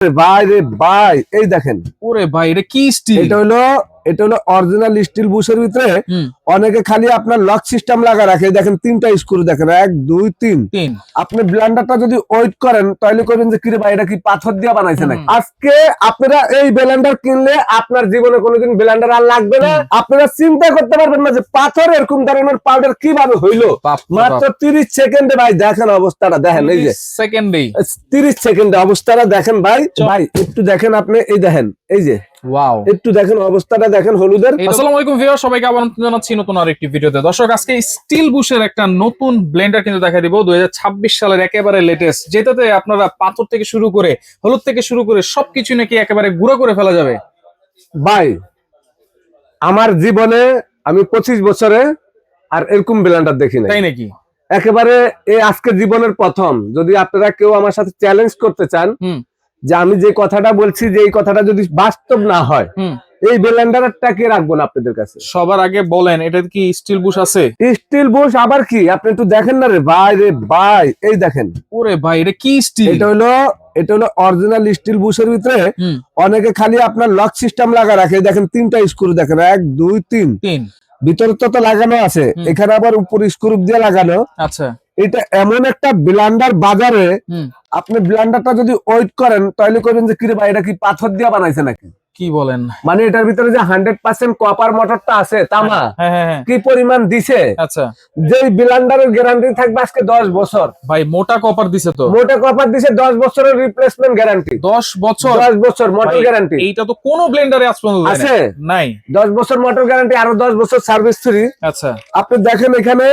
ভাই রে ভাই, এই দেখেন। ওরে ভাই, এটা কি স্টিল? এটা হলো অরিজিনাল স্টিল বুশের ভিতরে। অনেকে খালি আপনার লক সিস্টেম লাগা রাখে, দেখেন তিনটা স্ক্রু দেখেন, 1 2 3। আপনি ব্লেন্ডারটা যদি ওয়েট করেন তাহলে করবেন যে কিরে ভাই এটা কি পাথর দিয়ে বানাইছে নাকি। আজকে আপনারা এই ব্লেন্ডার কিনলে আপনার জীবনে কোনোদিন ব্লেন্ডার আর লাগবে না। আপনারা চিন্তা করতে পারবেন না যে পাথর এরকম ধরনের পাউডার কিভাবে হইলো। মাত্র 30 সেকেন্ডে ভাই দেখেন অবস্থাটা, দেখেন এই যে 30 সেকেন্ডে অবস্থাটা দেখেন ভাই। ভাই একটু দেখেন আপনি, এই দেখেন এই যে ওয়াও, একটু দেখেন অবস্থাটা দেখেন হলুদের। আসসালামু আলাইকুম ভিউয়ার, সবাইকে আমন্ত্রণ জানাচ্ছি নতুন আরেকটি ভিডিওতে। দর্শক, আজকে স্টিল বুশের একটা নতুন ব্লেন্ডার কিন্তু দেখা দিব 2026 সালের একেবারে লেটেস্ট, যেটাতে আপনারা পাথর থেকে শুরু করে হলুদ থেকে শুরু করে সবকিছু নাকি একেবারে গুঁড়ো করে ফেলা যাবে। ভাই আমার জীবনে আমি 25 বছরে আর এরকম ব্লেন্ডার দেখি নাই। তাই নাকি? একেবারে এই আজকে জীবনের প্রথম। যদি আপনারা কেউ আমার সাথে চ্যালেঞ্জ করতে চান যে আমি যে কথাটা বলছি যে এই কথাটা যদি বাস্তব না হয়, এই ব্লেন্ডারটাকে রাখবো না আপনাদের কাছে। সবার আগে বলেন, এটা কি স্টিল বুশ আছে? স্টিল বুশ আবার কি, আপনি একটু দেখেন না রে ভাই রে ভাই, এই দেখেন। ওরে ভাই, এটা কি স্টিল? এটা হলো অরিজিনাল স্টিল বুশের ভিতরে। অনেকে খালি আপনার লক সিস্টেম লাগা রাখে, দেখেন তিনটা স্ক্রু দেখেন, 1 2 3। ভিতরে তো লাগানো আছে, এখানে আবার উপর স্ক্রু দিয়ে লাগানো। আচ্ছা, এটা এমন একটা ব্লেন্ডার বাজারে, আপনি ব্লেন্ডারটা যদি ওয়েট করেন তাহলে করবেন যে কিরে ভাই এটা কি পাথর দিয়ে বানাইছে নাকি। কি বলেন? মানে এটার ভিতরে যে 100% কপার মোটরটা আছে, তামা কি পরিমাণ দিছে। আচ্ছা, যে ব্লেন্ডারের গ্যারান্টি থাকবে আজকে 10 বছর। ভাই মোটা কপার দিছে তো? মোটা কপার দিছে, 10 বছরের রিপ্লেসমেন্ট গ্যারান্টি। 10 বছর? 10 বছর মোটর গ্যারান্টি। এইটা তো কোন ব্লেন্ডারে আজ পর্যন্ত আছে নাই। 10 বছর মোটর গ্যারান্টি, আরো 10 বছর সার্ভিস ফ্রি। আচ্ছা, আপনি দেখেন এখানে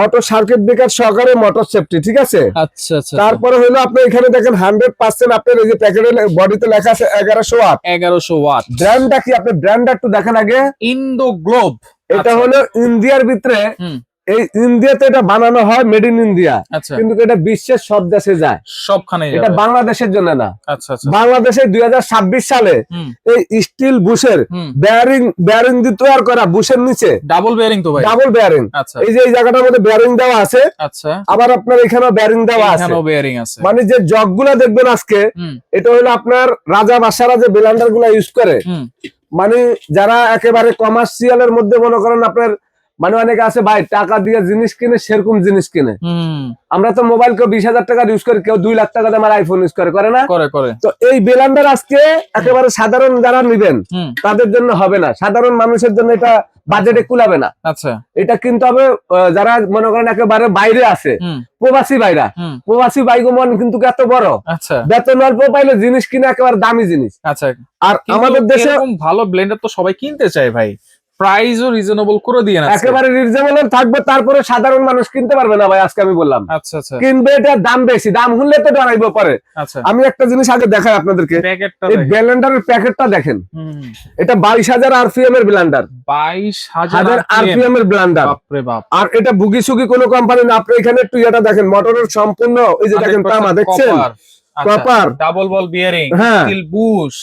অটো সার্কিট ব্রেকার সহকারে মোটর সেফটি, ঠিক আছে। আচ্ছা আচ্ছা। তারপরে হলো আপনি এখানে দেখেন 100% আপনার এই যে প্যাকেটের বডিতে লেখা আছে 1100 ওয়াট। 1100 ওয়াট। ব্র্যান্ডটা কি, আপনি ব্র্যান্ডটা একটু দেখেন আগে। Indo globe. এটা হলো ইন্ডিয়ার ভিতরে, এই ইন্ডিয়াতে এটা বানানো হয়, মেড ইন ইন্ডিয়া, কিন্তু এটা বিশ্বের সব দেশে যায়, সবখানে। এটা বাংলাদেশের জন্য না। আচ্ছা আচ্ছা। বাংলাদেশে 2026 সালে এই স্টিল বুশের বেয়ারিং দিয়ে তৈরি করা, বুশের নিচে ডাবল বেয়ারিং তো ভাই? Double bearing. এই যে এই জায়গাটার মধ্যে বেয়ারিং দেওয়া আছে। আচ্ছা। আবার আপনার এখানেও বেয়ারিং দেওয়া আছে। এখানেও বেয়ারিং আছে। মানে যে জগগুলা দেখবেন আজকে, এটা হলো আপনার রাজা বাদশারা যে ব্লেন্ডার গুলা ইউজ করে, মানে যারা একেবারে কমার্শিয়ালের মধ্যে মনে করেন আপনার, মানে অনেকে আছে ভাই টাকা দিয়ে জিনিস কিনে সেরকম জিনিস কিনে। আমরা তো মোবাইল কেউ 20,000 টাকা ইউজ করি, কেউ 2 লাখ টাকা দিয়ে আমার আইফোন ইউজ করে না? করে। তো এই ব্লেন্ডার আজকে একেবারে সাধারণ যারা নিবেন তাদের জন্য হবে না, সাধারণ মানুষের জন্য এটা বাজেটে কুলাবে না। আচ্ছা, এটা কিন্তু হবে যারা মনে করেন একেবারে বাইরে আছে, প্রবাসী ভাইরা। প্রবাসী ভাইগো মন কিন্তু এত বড়, বেতন অল্প পাইলে জিনিস কিনে একেবারে দামি জিনিস। আচ্ছা। আর আমাদের দেশে ভালো ব্লেন্ডার তো সবাই কিনতে চায় ভাই, প্রাইসও রিজনেবল করে দিয়ে না, একেবারে রিজনেবল থাকবে, তারপরে সাধারণ মানুষ কিনতে পারবে না ভাই। আজকে আমি বললাম আচ্ছা আচ্ছা, কিনবে, এটা দাম বেশি, দাম হলে তো ডরাইবো পরে। আচ্ছা, আমি একটা জিনিস আগে দেখাই আপনাদেরকে, এই ব্লেন্ডারের প্যাকেটটা দেখেন। এটা 22,000 আরপিএম এর ব্লেন্ডার, 22,000 আরপিএম এর ব্লেন্ডার। বাপরে বাপ। আর এটা বুগি সুগি কোনো কোম্পানি না। আপনি এখানে একটু এটা দেখেন, মোটরের সম্পূর্ণ এই যে দেখেন তামা, দেখছেন কপার, ডাবল বল বিয়ারিং, স্টিল বুশ,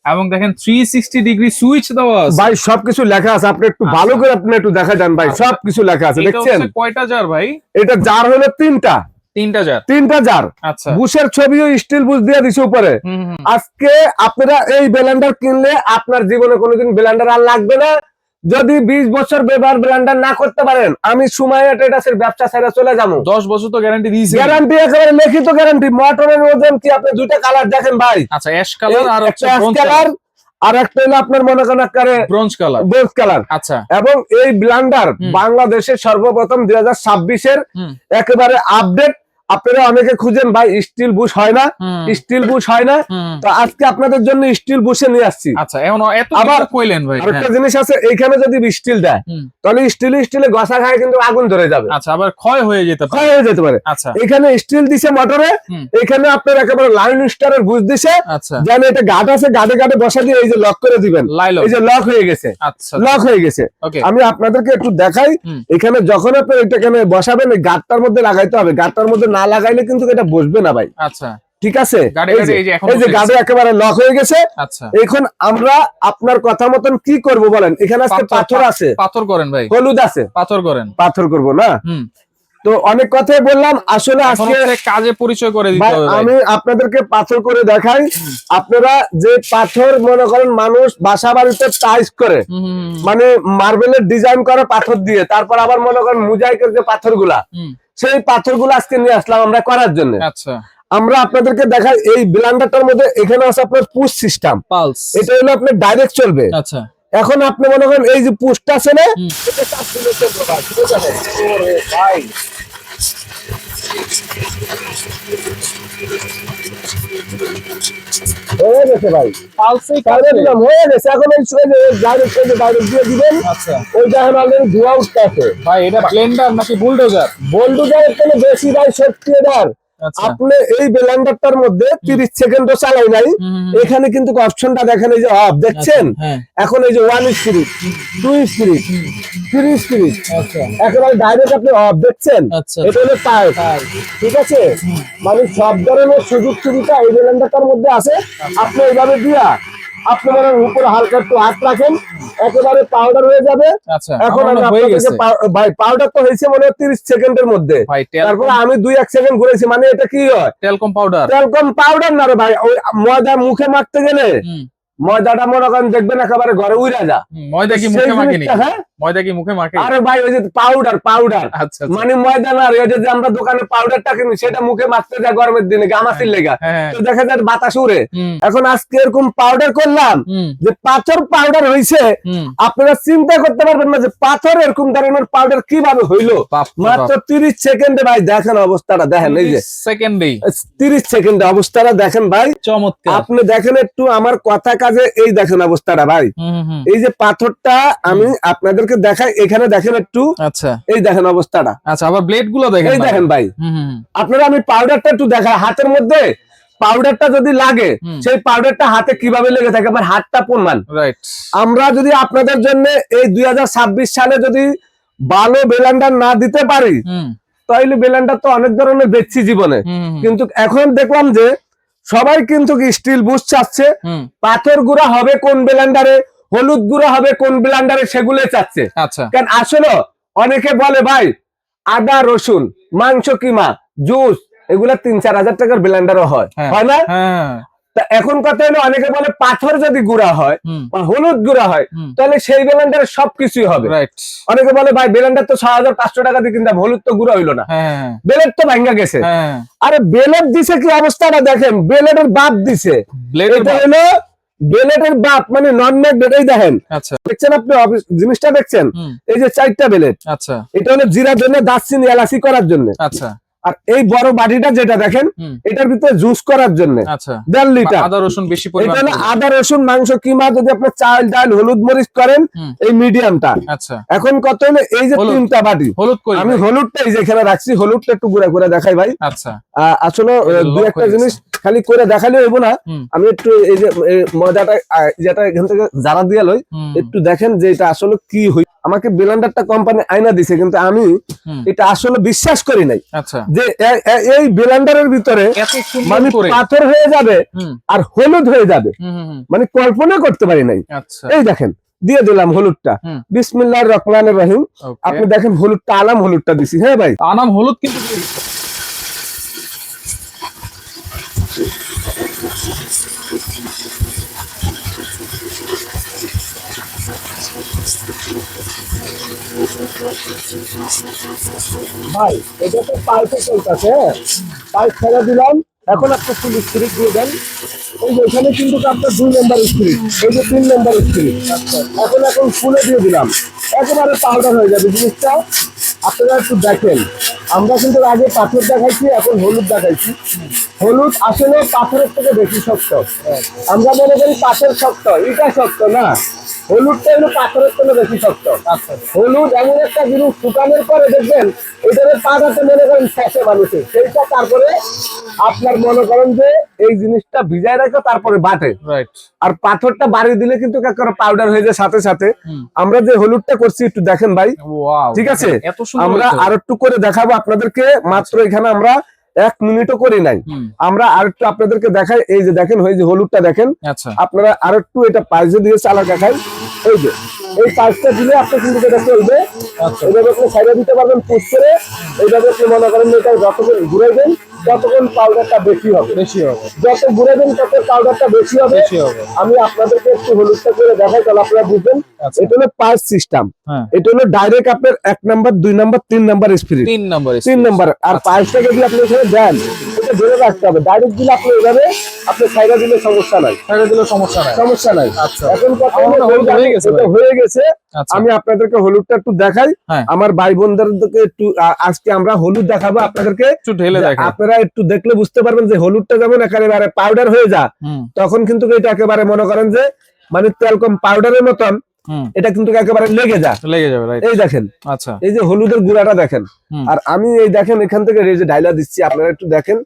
এবং দেখেন 360 ডিগ্রি সুইচ দেওয়া আছে ভাই, সবকিছু লেখা আছে। আপনি একটু ভালো করে আপনি একটু দেখা যান ভাই, সবকিছু লেখা আছে, দেখছেন। কয়টা জার ভাই? এটা জার হলো 3টা জার। আচ্ছা, বুশের ছবিও স্টিল বুশ দিয়ে দিছে উপরে। আজকে আপনারা এই ব্লেন্ডার কিনলে আপনার জীবনে কোনোদিন ব্লেন্ডার আর লাগবে না। যদি 20 বছর ব্যবহার ব্লেন্ডার না করতে পারেন, আমি সময় ট্রেডার্সের ব্যবসা ছেড়ে চলে যাবো। 10 বছর তো গ্যারান্টি দিয়েছি। গ্যারান্টি একেবারে লিখিত গ্যারান্টি। মোটরের ওজন কি, আপনি দুইটা কালার দেখেন ভাই। আচ্ছা, অ্যাশ কালার আর একটা অ্যাশ কালার, আর একটা হলো আপনার মনে করেন আকারে ব্রোঞ্জ কালার। আচ্ছা। এবং এই ব্লেন্ডার বাংলাদেশের সর্বপ্রথম 2026 এর একেবারে আপডেট। আপনারা অনেকে খুঁজেন ভাই স্টিল বুশ হয় না, স্টিল বুশ হয় না, তো আজকে আপনাদের জন্য স্টিল বুশে নিয়ে আসছি। আচ্ছা, এখন এত কিছু কইলেন ভাই। আরেকটা জিনিস আছে, এইখানে যদি স্টিল দেয় তাহলে স্টিলে ঘষা খায় কিন্তু আগুন ধরে যাবে। আচ্ছা, আবার ক্ষয় হয়ে যেতে পারে। আচ্ছা, এখানে স্টিল দিছে মোটরে, এখানে আপনার একেবারে লাইন স্টারের বুশ দিছে। আচ্ছা, জানেন এটা গার্ড আছে, গার্ডে বসা দিয়ে এই যে লক করে দিবেন, এই যে লক হয়ে গেছে। আচ্ছা, লক হয়ে গেছে। আমি আপনাদেরকে একটু দেখাই, এখানে যখন আপনি এখানে বসাবেন এই গার্ডটার মধ্যে লাগাইতে হবে, গার্ডটার মধ্যে না লাগাইলে কিন্তু এটা বসবে না ভাই। আচ্ছা, ঠিক আছে। এই যে গাড়ি একেবারে লক হয়ে গেছে। আচ্ছা, এখন আমরা আপনার কথা মতন কি করব বলেন। এখানে আজকে পাথর আছে, পাথর করেন ভাই, হলুদ আছে, পাথর করেন। পাথর করব না। তো অনেক কথাই বললাম, আসলে এখন আজকে হচ্ছে কাজে পরিচয় করে দিতে ভাই হবে ভাই। আমি আপনাদেরকে পাথর করে দেখাই। আপনারা যে পাথর মনে করেন মানুষ বাসা বাড়িতে টাইস করে, হুম, হুম, হুম, মানে মার্বেলের ডিজাইন করা পাথর দিয়ে, তারপর আবার মনে করেন মোজাইকের যে পাথরগুলা, হুম, সেই পাথরগুলো আজকে নিয়ে আসলাম আমরা করার জন্য। আচ্ছা আমরা আপনাদেরকে দেখাই এই ব্লেন্ডারটার মধ্যে এখানে আছে আপনার পুশ সিস্টেম, পালস, এটা হলো আপনার ডাইরেক্ট চলবে। আচ্ছা এখন আপনি মনে করেন এই যে পুশটা আছে না, হুম। এটা চাপ দিলে চলবে ভাই, ঠিক আছে? ওরে ভাই হয়ে গেছে ভাই, পালসেই তাহলে দিলাম হয়ে গেছে। এখন এই ডাইরেক্ট দিয়ে দিবেন, আচ্ছা ওই দেখেন অলরেডি ধোয়া উঠতে আছে। ভাই এটা ব্লেন্ডার নাকি বুলডোজার? বোল্ডুজারের থেকে বেশি ভাই, সত্যি এবার আচ্ছা আপনি এই ব্লেন্ডারটার মধ্যে 30 সেকেন্ডও চালাই নাই। এখানে কিন্তু অপশনটা দেখেন, এই যে অফ দেখছেন, হ্যাঁ এখন এই যে 1 স্পিড, 2 স্পিড, 3 স্পিড, আচ্ছা একেবারে ডাইরেক্ট আপনি অফ দেখছেন। আচ্ছা এটা হলো টাইপ, ঠিক আছে? মানে সব ধরনের সুযোগ সুবিধা এই ব্লেন্ডারটার মধ্যে আছে। আপনি এইভাবে দিয়া আপনি মনে উপরে হালকা একটু হাত রাখেন, একেবারে পাউডার হয়ে যাবে। আচ্ছা এখন আমার আমি হয়ে আপনাদেরকে গেছে ভাই পাউডার তো হয়েছে মনে হয় 30 সেকেন্ডের মধ্যে, ভাই। তারপরে আমি 2-1 সেকেন্ড ঘুরেছি, মানে এটা কি হয়? Talcum powder. টেলকম পাউডার না রে ভাই, ওই ময়দা মুখে মাখতে গেলে ময়দাটা মনে করেন দেখবেন একেবারে ঘরে উড়া যা। ময়দা কি সেই মুখে মাখে জিনিসটা, নাকি? হ্যাঁ ময়দা কি মুখে মাখে? আরে ভাই ওই যে পাউডার পাউডার, আচ্ছা আচ্ছা। মানে ময়দা না রে, ওই যে আমরা দোকানে পাউডারটা কিনি সেটা মুখে মাখতে যায় গরমের দিনে গামাসির লেগা, হ্যাঁ তো দেখা যায় বাতাস উড়ে। হুম, এখন আজকে এরকম পাউডার করলাম হুম, যে পাথর পাউডার হইছে, হুম। আপনারা চিন্তা করতে পারবেন না যে পাথর এরকম ধরনের পাউডার কিভাবে হইলো। বাপ রে মাত্র বাপ। 30 সেকেন্ডে ভাই, দেখেন অবস্থাটা, দেখেন এই যে সেকেন্ডেই 30 সেকেন্ডে অবস্থাটা দেখেন ভাই। চমৎকার। আপনি দেখেন একটু আমার কথা কাজে, এই দেখেন অবস্থাটা ভাই। হুম, হুম, হুম। এই যে পাথরটা আমি আপনাদেরকে দেখাই, এখানে দেখেন একটু, আচ্ছা এই দেখেন অবস্থাটা, আচ্ছা আবার ব্লেড গুলো দেখেন এই দেখেন ভাই। হুম, হুম, হুম। আপনারা আমি পাউডারটা একটু দেখাই, হাতের মধ্যে পাউডারটা যদি লাগে, সেই পাউডারটা হাতে কিভাবে লেগে থাকে, আমার হাতটা প্রমাণ। রাইট। আমরা যদি আপনাদের জন্য এই 2026 সালে যদি ভালো ব্লেন্ডার না দিতে পারি, হুম, তাহলে ব্লেন্ডার তো অনেক ধরনের দেখছি জীবনে, হুম, হুম, কিন্তু এখন দেখলাম যে সবাই কিন্তু স্টিল বুশ চাচ্ছে। হুম। পাথর গুঁড়া হবে কোন ব্লেন্ডারে, হলুদ গুঁড়া হবে কোন ব্লেন্ডারে, সেগুলো চাচ্ছে। আচ্ছা কারণ আসলে অনেকে বলে ভাই আদা রসুন মাংস কিমা জুস এগুলা 3-4 হাজার টাকার ব্লেন্ডারও হয়, হ্যাঁ, হয় না? হ্যাঁ, তা এখন কথা হলো অনেকে বলে পাথর যদি গুঁড়া হয় হুম, বা হলুদ গুঁড়া হয়, হুম। তাহলে সেই ব্লেন্ডারে সবকিছুই হবে। রাইট। অনেকে বলে ভাই ব্লেন্ডার তো 6500 টাকা দিয়ে কিনতাম, হলুদ তো গুঁড়া হইলো না, হ্যাঁ, ব্লেড তো ভাঙ্গা গেছে। হ্যাঁ। আরে ব্লেড দিছে কি অবস্থাটা দেখেন, ব্লেডের বাপ দিছে, ব্লেডের এটা হলো ব্লেডের বাপ, মানে নন ম্যাগ ব্লেড। এই দেখেন, আচ্ছা দেখছেন আপনি জিনিসটা দেখছেন, হুম, এই যে 4টা ব্লেড, আচ্ছা এটা হলো জিরা জন্য, দারচিনি এলাচি করার জন্য। আচ্ছা আর এই বড় বাটিটা যেটা দেখেন, হুম, এটার ভিতরে জুস করার জন্য আচ্ছা 1.5 লিটার। আদা রসুন বেশি এটা পরিমাণ হলো করবে। আদা রসুন মাংস কিমা, যদি আপনি চাল ডাল হলুদ মরিচ করেন, হুম, এই মিডিয়ামটা। আচ্ছা এখন কত হলো, এই যে হলুদ। 3টা বাটি, হলুদ করি আমি ভাই। হলুদটা এই যে এখানে রাখছি, হলুদটা একটু গুঁড়া করে দেখাই ভাই। আচ্ছা আসলে এটা দুই lock একটা হয়ে জিনিস খালি করে দেখালে হইব না, হুম, আমি একটু এই যে ময়দাটা যেটা এখান থেকে যারা দিয়ে লই, হুম, একটু দেখেন যে এটা আসলে কি হই। আমাকে ব্লেন্ডারটা কোম্পানি আইনা দিছে, কিন্তু আমি হুম, এটা আসলে বিশ্বাস করি নাই আচ্ছা যে এই ব্লেন্ডারের ভিতরে এত সুন্দর মানে করে। পাথর হয়ে যাবে হুম, আর হলুদ হয়ে যাবে, হুম, হুম, হুম। মানে কল্পনা করতে পারি নাই। আচ্ছা এই দেখেন দিয়ে দিলাম হলুদটা, হুম। বিসমিল্লাহির রহমানির রহিম। ওকে। আপনি দেখেন হলুদটা আলাম, হলুদটা দিছি, হ্যাঁ ভাই। আনাম হলুদ কিন্তু ভাই এটা তো পাইপে চলতেছে, হ্যাঁ পাইপ ছেড়ে দিলাম। এখন আপনি ফুল স্পিরিট দিয়ে দেন, এই যে এখানে কিন্তু আপনার 2 নম্বর স্পিরিট, এই যে 3 নম্বর স্পিরিট। এখন ফুলে দিয়ে দিলাম, একেবারে পাউডার হয়ে যাবে জিনিসটা। আপনারা একটু দেখেন, আমরা কিন্তু আগে পাথর দেখাইছি, এখন হলুদ দেখাইছি। হলুদ আসলে পাথরের থেকে বেশি শক্ত। আমরা মনে করি পাথর শক্ত, এটা শক্ত না, হলুদটা হলো পাথরের থেকে বেশি শক্ত। হলুদ এমন একটা জিনিস, শুকানোর পরে দেখবেন এটারে পাটাতে মনে করেন শেষে মানুষের সেইটা, তারপরে আপনার মনে করেন যে এই জিনিসটা ভিজায় রাখো, তারপরে বাটে। রাইট। আর পাথরটা বাড়ি দিলে কিন্তু পাউডার হয়ে যায় সাথে সাথে। হুম। আমরা যে হলুদটা করছি একটু দেখেন ভাই, ওয়াও ঠিক আছে? এত সুন্দর আমরা হয়েছে। আর একটু করে দেখাবো আপনাদেরকে, মাত্র এখানে আমরা 1 মিনিটও করি নাই। হুম, আমরা আর একটু আপনাদেরকে দেখাই, এই যে দেখেন, এই যে হলুদটা দেখেন, আচ্ছা আপনারা আর একটু এটা পাইজে দিয়ে চালা দেখাই, এই যে এই পাঁচটা দিলে আপনি কিন্তু এটা চলবে। আচ্ছা এইভাবে আপনি সাইডে দিতে পারবেন পুশ করে। এইভাবে আপনি মনে করেন যে এটা যতক্ষণ ঘুরাইবেন ততক্ষণ পাউডারটা বেশি হবে। যত ঘুরাবেন তত পাউডারটা বেশি হবে। আমি আপনাদেরকে একটু হলুদটা করে দেখাই, তাহলে আপনারা বুঝবেন। এটা হলো পাঁচ সিস্টেম। এটা হলো ডাইরেক্ট আপনার 1 number 2 number 3 number spirit, 3 number. আর পাঁচটা যদি আপনি এখানে দেন এটা ধরে রাখতে হবে। ডাইরেক্ট দিলে আপনি এইভাবে আপনি সাইডে দিলে সমস্যা নাই, সমস্যা নাই। এখন কথা হলো হয়ে গেছে। আমি আপনাদেরকে হলুদটা একটু দেখাই। আমার ভাই বোনদেরকে একটু আজকে আমরা হলুদ দেখাবো আপনাদেরকে, একটু ঢেলে দেখাই। আপনারা একটু দেখলে বুঝতে পারবেন যে হলুদটা যেমন একেবারে পাউডার হয়ে যায়, তখন কিন্তু এটা একেবারে মনে করেন যে মানে তেল কম পাউডারের মতন এটা কিন্তু একেবারে লেগে যাবে। এই দেখেন, আচ্ছা এই যে হলুদের গুঁড়াটা দেখেন। আর আমি এই দেখেন এখান থেকে এই যে ডাইলা দিচ্ছি, আপনারা একটু দেখেন,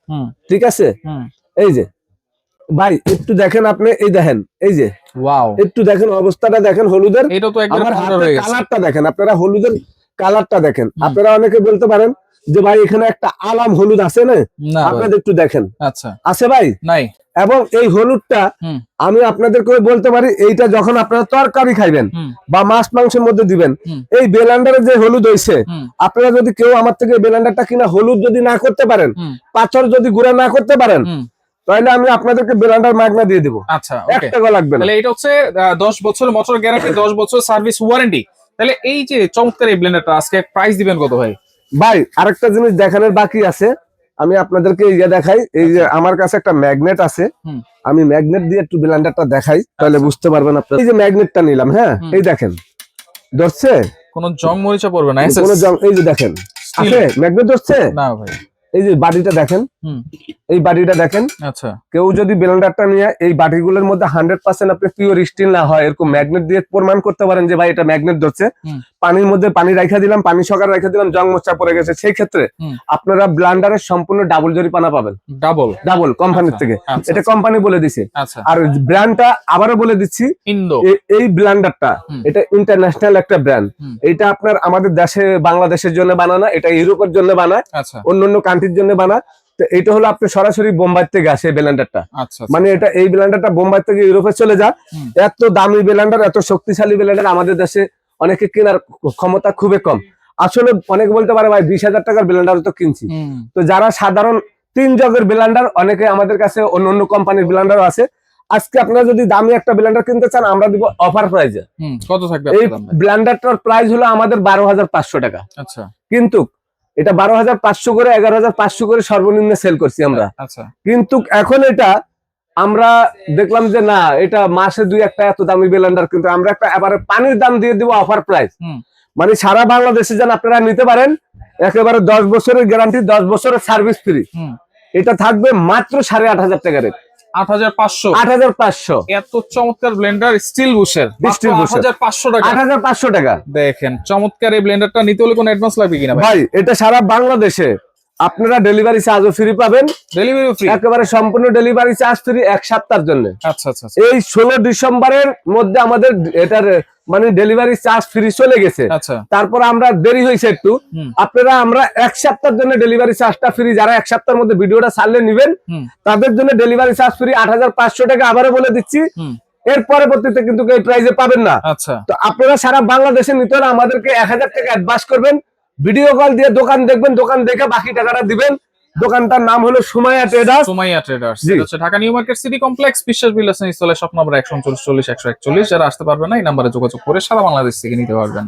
ঠিক আছে? এই যে ভাই একটু দেখেন আপনি, এই দেখেন, এই যে ওয়াও, একটু দেখেন অবস্থাটা দেখেন হলুদের। এটা তো একদম কালারটা দেখেন, আপনারা হলুদের কালারটা দেখেন। আপনারা অনেকে বলতে পারেন যে ভাই এখানে একটা আলাম হলুদ আছে না, আপনাদের একটু দেখেন। আচ্ছা আছে ভাই? নাই। এবং এই হলুদটা আমি আপনাদেরকে বলতে পারি, এইটা যখন আপনারা তরকারি খাইবেন বা মাছ মাংসের মধ্যে দিবেন, এই বেলান্ডারে যে হলুদ হইছে, আপনারা যদি কেউ আমার থেকে বেলান্ডারটা কিনা হলুদ যদি না করতে পারেন, পাথর যদি গুঁড়া না করতে পারেন, তাহলে আমি আপনাদেরকে বেলান্ডার মাগনা দিয়ে দেবো। আচ্ছা, 1 টাকা লাগবে না। তাহলে এটা হচ্ছে 10 বছর মোটর গ্যারান্টি, 10 বছর সার্ভিস ওয়ারেন্টি। তাহলে এই যে চমৎকার এই ব্লেন্ডারটা আজকে প্রাইস দিবেন কত ভাই? ভাই আরেকটা জিনিস দেখানোর বাকি আছে, আমি আপনাদেরকে ইয়ে দেখাই। এই যে আমার কাছে একটা ম্যাগনেট আছে, আমি ম্যাগনেট দিয়ে একটু ব্লেন্ডারটা দেখাই, তাহলে বুঝতে পারবেন আপনারা। এই যে ম্যাগনেটটা নিলাম, হ্যাঁ এই দেখেন ধরছে, কোনো জং মরিচা পড়বে না, কোনো জং, এই যে দেখেন আছে ম্যাগনেট ধরছে না ভাই। এই যে বাটিটা দেখেন, এই বাটিটা দেখেন। আচ্ছা, কেউ যদি ব্লেন্ডারটা নিয়ে এই বাটিগুলোর মধ্যে 100% আপনি পিওর স্টিল না হয় এরকম ম্যাগনেট দিয়ে প্রমাণ করতে পারেন যে ভাই এটা ম্যাগনেট ধরছে, পানির মধ্যে পানি রাখা দিলাম, পানি সকার রাখা দিলাম, জং মোচা পড়ে গেছে, সেই ক্ষেত্রে আপনারা ব্লেন্ডারের সম্পূর্ণ ডাবল জরিমানা পাবেন। ডাবল কোম্পানির থেকে, এটা কোম্পানি বলে দিছে। আর ব্র্যান্ডটা আবারও বলে দিচ্ছি, এই ব্লেন্ডারটা এটা ইন্টারন্যাশনাল একটা ব্র্যান্ড। এটা আপনার আমাদের দেশে বাংলাদেশের জন্য বানানো, এটা ইউরোপের জন্য বানায়, অন্যান্য কান্ট্রির জন্য বানায়। তো এটা হলো আপনি সরাসরি বোম্বাই থেকে আসে ব্লেন্ডারটা, মানে এটা এই ব্লেন্ডারটা বোম্বাই থেকে ইউরোপে চলে যায়। এত দামি ব্লেন্ডার, এত শক্তিশালী ব্লেন্ডার আমাদের দেশে অনেকে কেনার ক্ষমতা খুবই কম। আসলে অনেকে বলতে পারে ভাই 20,000 টাকার ব্লেন্ডার তো কিনছি। তো যারা সাধারণ 3 জগের ব্লেন্ডার, অনেকে আমাদের কাছে অন্য কোম্পানির ব্লেন্ডারও আছে। আজকে আপনারা যদি দামি একটা ব্লেন্ডার কিনতে চান, আমরা দিব অফার প্রাইজে। কত থাকবে? এই ব্লেন্ডারটার প্রাইস হলো আমাদের 12,500 টাকা। আচ্ছা, কিন্তু এটা 12,500 করে 11,500 করে সর্বনিম্ন সেল করছি আমরা। আচ্ছা, কিন্তু এখন এটা আমরা দেখলাম যে না, এটা মাসে 2-1টা এত দামি ব্লেন্ডার, কিন্তু আমরা একটা এবারে পানির দাম দিয়ে দিব অফার প্রাইস। মানে সারা বাংলাদেশে যেন আপনারা নিতে পারেন, একেবারে 10 বছরের গ্যারান্টি, 10 বছরের সার্ভিস ফ্রি। এটা থাকবে মাত্র 8,500 টাকা রেট। 8,500 এত চমৎকার ব্লেন্ডার স্টিল বুশের, 8,500 টাকা। 8,500 টাকা দেখেন, চমৎকার এই ব্লেন্ডারটা নিতে হলে কোনো অ্যাডভান্স লাগবে কিনা ভাই? এটা সারা বাংলাদেশে আপনারা ডেলিভারি চার্জও ফ্রি পাবেন, ডেলিভারি ফ্রি, একেবারে সম্পূর্ণ ডেলিভারি চার্জ ফ্রি 1 সপ্তাহের জন্য। আচ্ছা আচ্ছা, এই 16 ডিসেম্বরের মধ্যে আমাদের এটার মানে ডেলিভারি চার্জ ফ্রি চলে গেছে। আচ্ছা, তারপর আমরা দেরি হয়েছে একটু, আপনারা আমরা 1 সপ্তাহের জন্য ডেলিভারি চার্জটা ফ্রি, যারা 1 সপ্তাহের মধ্যে ভিডিওটা ছাড়লে নিবেন তাদের জন্য ডেলিভারি চার্জ ফ্রি 8,500 টাকা। আবারও বলে দিচ্ছি, এর পরবর্তীতে কিন্তু এই প্রাইসে পাবেন না। আচ্ছা, তো আপনারা সারা বাংলাদেশে নিতে হলে আমাদেরকে 1,000 টাকা অ্যাডভান্স করবেন, ভিডিও কল দিয়ে দোকান দেখবেন, দোকান দেখে বাকি টাকাটা দিবেন। দোকানটার নাম হলো সুমাইয়া ট্রেডার্স। সুমাইয়া ট্রেডার্স এটা হচ্ছে Dhaka new market city complex, বিশ্বাস বিল্ডার্স ইনস্টলের শপ নম্বর 139 40 141। যারা আসতে পারবেন না, এই নম্বরে যোগাযোগ করে সারা বাংলাদেশ থেকে নিতে পারবেন।